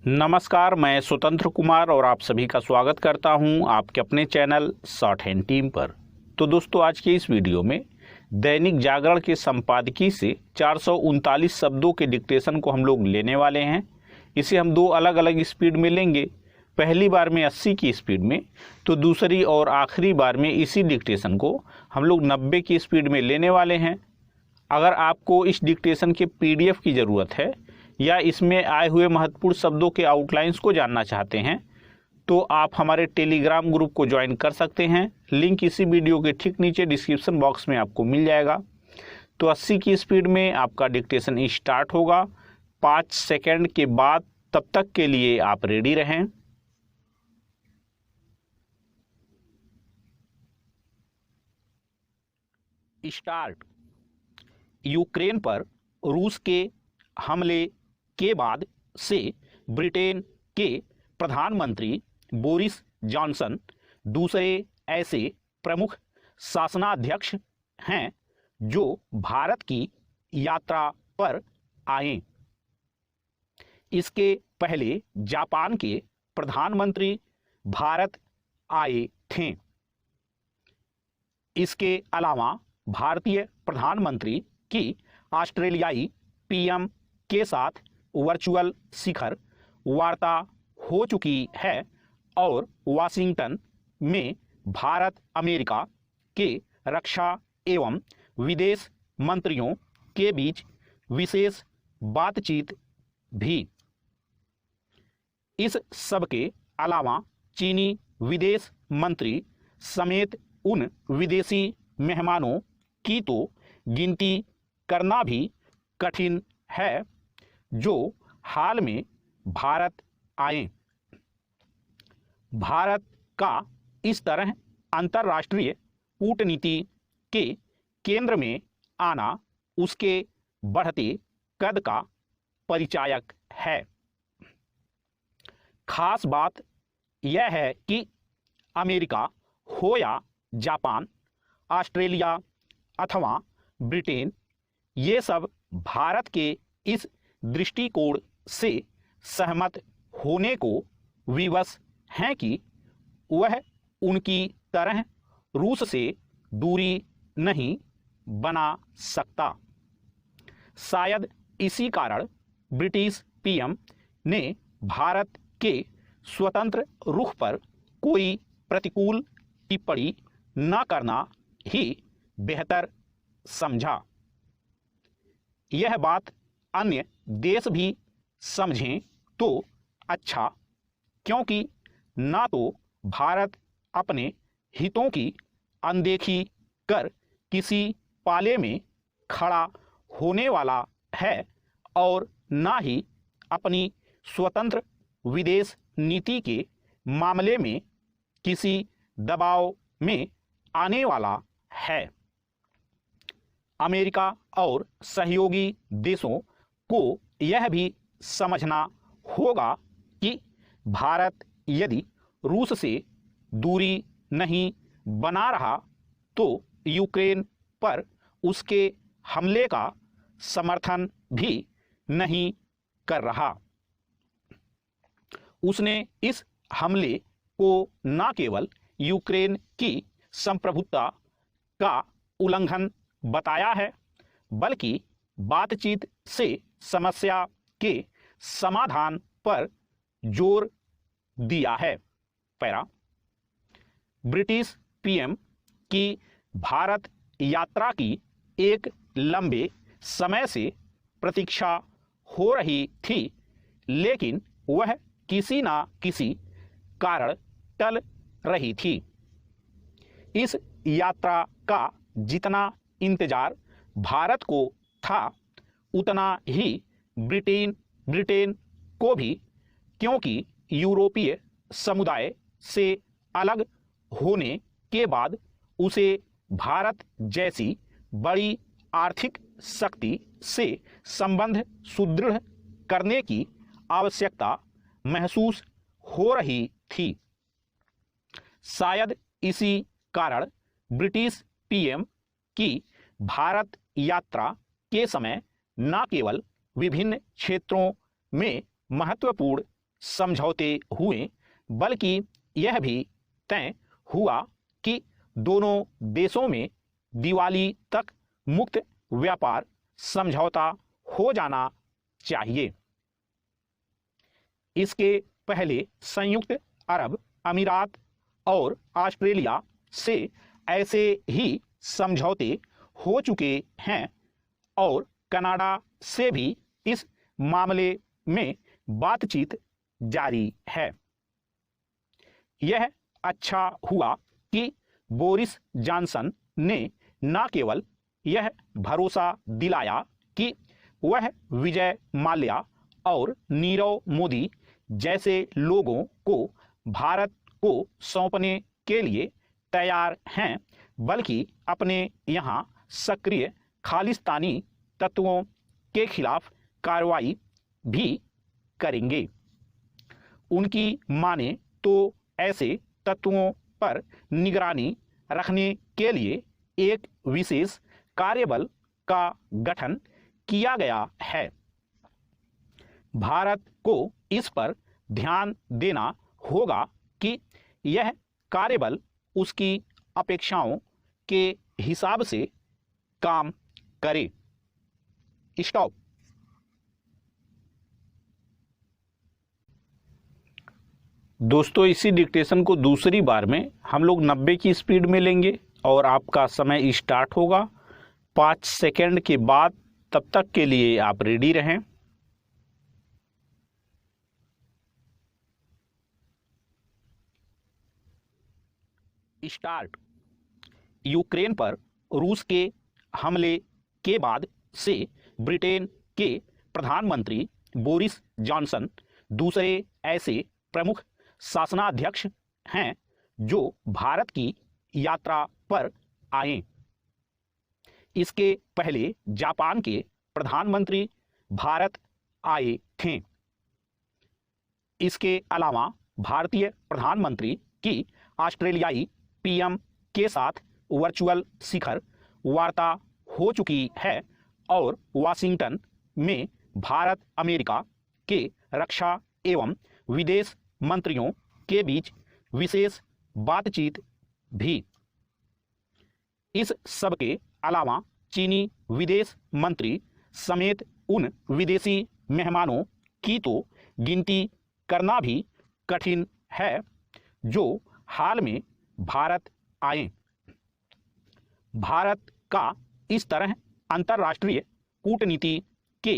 नमस्कार, मैं स्वतंत्र कुमार और आप सभी का स्वागत करता हूं आपके अपने चैनल शॉर्ट हैंड टीम पर। तो दोस्तों, आज के इस वीडियो में दैनिक जागरण के संपादकीय से 439 शब्दों के डिक्टेशन को हम लोग लेने वाले हैं। इसे हम दो अलग अलग स्पीड में लेंगे, पहली बार में 80 की स्पीड में, तो दूसरी और आखिरी बार में इसी डिक्टेशन को हम लोग 90 की स्पीड में लेने वाले हैं। अगर आपको इस डिक्टेशन के PDF की ज़रूरत है या इसमें आए हुए महत्वपूर्ण शब्दों के आउटलाइंस को जानना चाहते हैं तो आप हमारे टेलीग्राम ग्रुप को ज्वाइन कर सकते हैं। लिंक इसी वीडियो के ठीक नीचे डिस्क्रिप्शन बॉक्स में आपको मिल जाएगा। तो 80 की स्पीड में आपका डिक्टेशन स्टार्ट होगा 5 सेकंड के बाद। तब तक के लिए आप रेडी रहें। स्टार्ट। यूक्रेन पर रूस के हमले के बाद से ब्रिटेन के प्रधानमंत्री बोरिस जॉनसन दूसरे ऐसे प्रमुख शासनाध्यक्ष हैं जो भारत की यात्रा पर आए। इसके पहले जापान के प्रधानमंत्री भारत आए थे। इसके अलावा भारतीय प्रधानमंत्री की ऑस्ट्रेलियाई PM के साथ वर्चुअल शिखर वार्ता हो चुकी है और वाशिंगटन में भारत अमेरिका के रक्षा एवं विदेश मंत्रियों के बीच विशेष बातचीत भी। इस सब के अलावा चीनी विदेश मंत्री समेत उन विदेशी मेहमानों की तो गिनती करना भी कठिन है जो हाल में भारत आए। भारत का इस तरह अंतर्राष्ट्रीय कूटनीति के केंद्र में आना उसके बढ़ते कद का परिचायक है। खास बात यह है कि अमेरिका हो या जापान, ऑस्ट्रेलिया अथवा ब्रिटेन, ये सब भारत के इस दृष्टिकोण से सहमत होने को विवश हैं कि वह उनकी तरह रूस से दूरी नहीं बना सकता। शायद इसी कारण ब्रिटिश PM ने भारत के स्वतंत्र रुख पर कोई प्रतिकूल टिप्पणी न करना ही बेहतर समझा। यह बात अन्य देश भी समझें तो अच्छा, क्योंकि ना तो भारत अपने हितों की अनदेखी कर किसी पाले में खड़ा होने वाला है और ना ही अपनी स्वतंत्र विदेश नीति के मामले में किसी दबाव में आने वाला है। अमेरिका और सहयोगी देशों को यह भी समझना होगा कि भारत यदि रूस से दूरी नहीं बना रहा तो यूक्रेन पर उसके हमले का समर्थन भी नहीं कर रहा। उसने इस हमले को न केवल यूक्रेन की संप्रभुता का उल्लंघन बताया है, बल्कि बातचीत से समस्या के समाधान पर जोर दिया है। पैरा। ब्रिटिश PM की भारत यात्रा की एक लंबे समय से प्रतीक्षा हो रही थी, लेकिन वह किसी ना किसी कारण टल रही थी। इस यात्रा का जितना इंतजार भारत को था उतना ही ब्रिटेन को भी, क्योंकि यूरोपीय समुदाय से अलग होने के बाद उसे भारत जैसी बड़ी आर्थिक शक्ति से संबंध सुदृढ़ करने की आवश्यकता महसूस हो रही थी। शायद इसी कारण ब्रिटिश PM की भारत यात्रा के समय न केवल विभिन्न क्षेत्रों में महत्वपूर्ण समझौते हुए, बल्कि यह भी तय हुआ कि दोनों देशों में दिवाली तक मुक्त व्यापार समझौता हो जाना चाहिए। इसके पहले संयुक्त अरब अमीरात और ऑस्ट्रेलिया से ऐसे ही समझौते हो चुके हैं और कनाडा से भी इस मामले में बातचीत जारी है। यह अच्छा हुआ कि बोरिस जॉनसन ने न केवल यह भरोसा दिलाया कि वह विजय माल्या और नीरव मोदी जैसे लोगों को भारत को सौंपने के लिए तैयार हैं, बल्कि अपने यहाँ सक्रिय खालिस्तानी तत्वों के खिलाफ कार्रवाई भी करेंगे। उनकी माने तो ऐसे तत्वों पर निगरानी रखने के लिए एक विशेष कार्यबल का गठन किया गया है। भारत को इस पर ध्यान देना होगा कि यह कार्यबल उसकी अपेक्षाओं के हिसाब से काम करे। स्टॉप। दोस्तों, इसी डिक्टेशन को दूसरी बार में हम लोग 90 की स्पीड में लेंगे और आपका समय स्टार्ट होगा 5 सेकंड के बाद। तब तक के लिए आप रेडी रहें। स्टार्ट। यूक्रेन पर रूस के हमले के बाद से ब्रिटेन के प्रधानमंत्री बोरिस जॉनसन दूसरे ऐसे प्रमुख शासनाध्यक्ष हैं जो भारत की यात्रा पर आए। इसके पहले जापान के प्रधानमंत्री भारत आए थे। इसके अलावा भारतीय प्रधानमंत्री की ऑस्ट्रेलियाई पीएम के साथ वर्चुअल शिखर वार्ता हो चुकी है और वाशिंगटन में भारत अमेरिका के रक्षा एवं विदेश मंत्रियों के बीच विशेष बातचीत भी। इस सब के अलावा चीनी विदेश मंत्री समेत उन विदेशी मेहमानों की तो गिनती करना भी कठिन है जो हाल में भारत आए। भारत का इस तरह अंतर्राष्ट्रीय कूटनीति के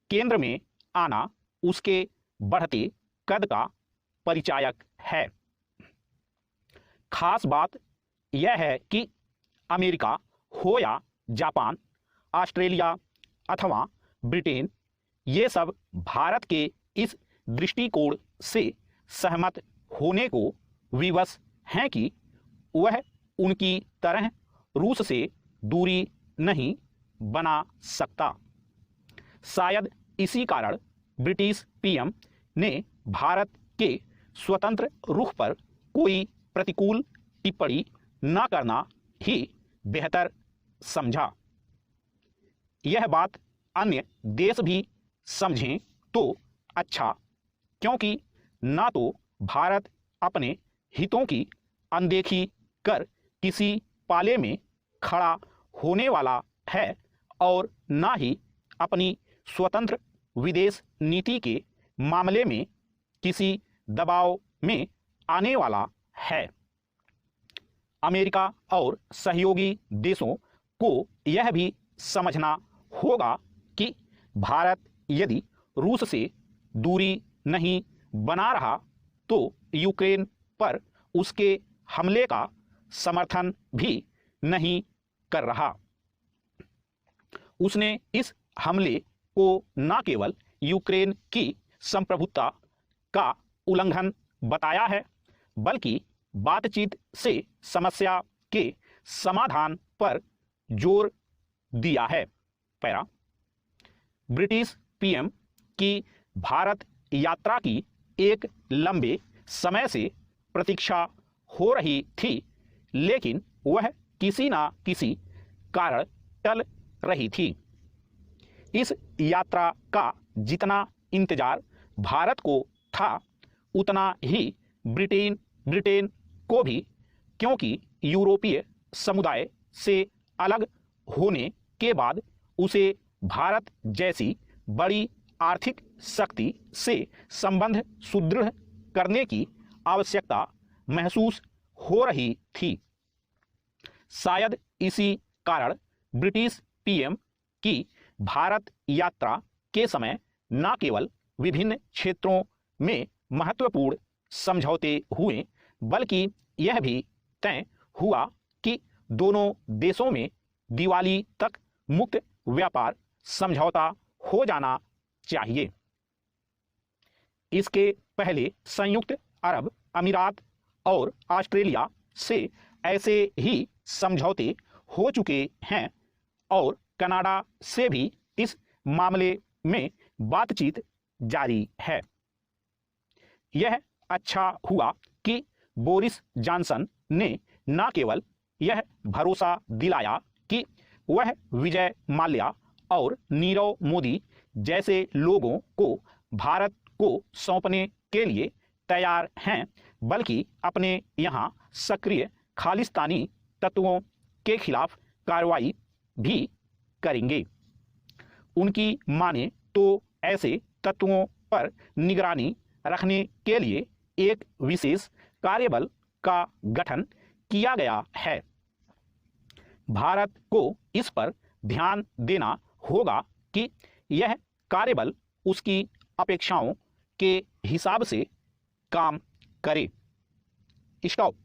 केंद्र में आना उसके बढ़ते कद का परिचायक है। खास बात यह है कि अमेरिका हो या जापान, ऑस्ट्रेलिया अथवा ब्रिटेन, ये सब भारत के इस दृष्टिकोण से सहमत होने को विवश हैं कि वह उनकी तरह रूस से दूरी नहीं बना सकता। शायद इसी कारण ब्रिटिश पीएम ने भारत के स्वतंत्र रुख पर कोई प्रतिकूल टिप्पणी न करना ही बेहतर समझा। यह बात अन्य देश भी समझें तो अच्छा, क्योंकि ना तो भारत अपने हितों की अनदेखी कर किसी पाले में खड़ा होने वाला है और ना ही अपनी स्वतंत्र विदेश नीति के मामले में किसी दबाव में आने वाला है। अमेरिका और सहयोगी देशों को यह भी समझना होगा कि भारत यदि रूस से दूरी नहीं बना रहा तो यूक्रेन पर उसके हमले का समर्थन भी नहीं कर रहा। उसने इस हमले को न केवल यूक्रेन की संप्रभुता का उल्लंघन बताया है, बल्कि बातचीत से समस्या के समाधान पर जोर दिया है। पैरा। ब्रिटिश पीएम की भारत यात्रा की एक लंबे समय से प्रतीक्षा हो रही थी, लेकिन वह किसी ना किसी कारण टल रही थी। इस यात्रा का जितना इंतजार भारत को था, उतना ही ब्रिटेन को भी, क्योंकि यूरोपीय समुदाय से अलग होने के बाद उसे भारत जैसी बड़ी आर्थिक शक्ति से संबंध सुदृढ़ करने की आवश्यकता महसूस हो रही थी। शायद इसी कारण ब्रिटिश पीएम की भारत यात्रा के समय न केवल विभिन्न क्षेत्रों में महत्वपूर्ण समझौते हुए, बल्कि यह भी तय हुआ कि दोनों देशों में दिवाली तक मुक्त व्यापार समझौता हो जाना चाहिए। इसके पहले संयुक्त अरब अमीरात और ऑस्ट्रेलिया से ऐसे ही समझौते हो चुके हैं और कनाडा से भी इस मामले में बातचीत जारी है। यह अच्छा हुआ कि बोरिस जॉनसन ने न केवल यह भरोसा दिलाया कि वह विजय माल्या और नीरव मोदी जैसे लोगों को भारत को सौंपने के लिए तैयार हैं, बल्कि अपने यहाँ सक्रिय खालिस्तानी तत्वों के खिलाफ कार्रवाई भी करेंगे। उनकी माने तो ऐसे तत्वों पर निगरानी रखने के लिए एक विशेष कार्यबल का गठन किया गया है। भारत को इस पर ध्यान देना होगा कि यह कार्यबल उसकी अपेक्षाओं के हिसाब से काम करे। स्टॉप।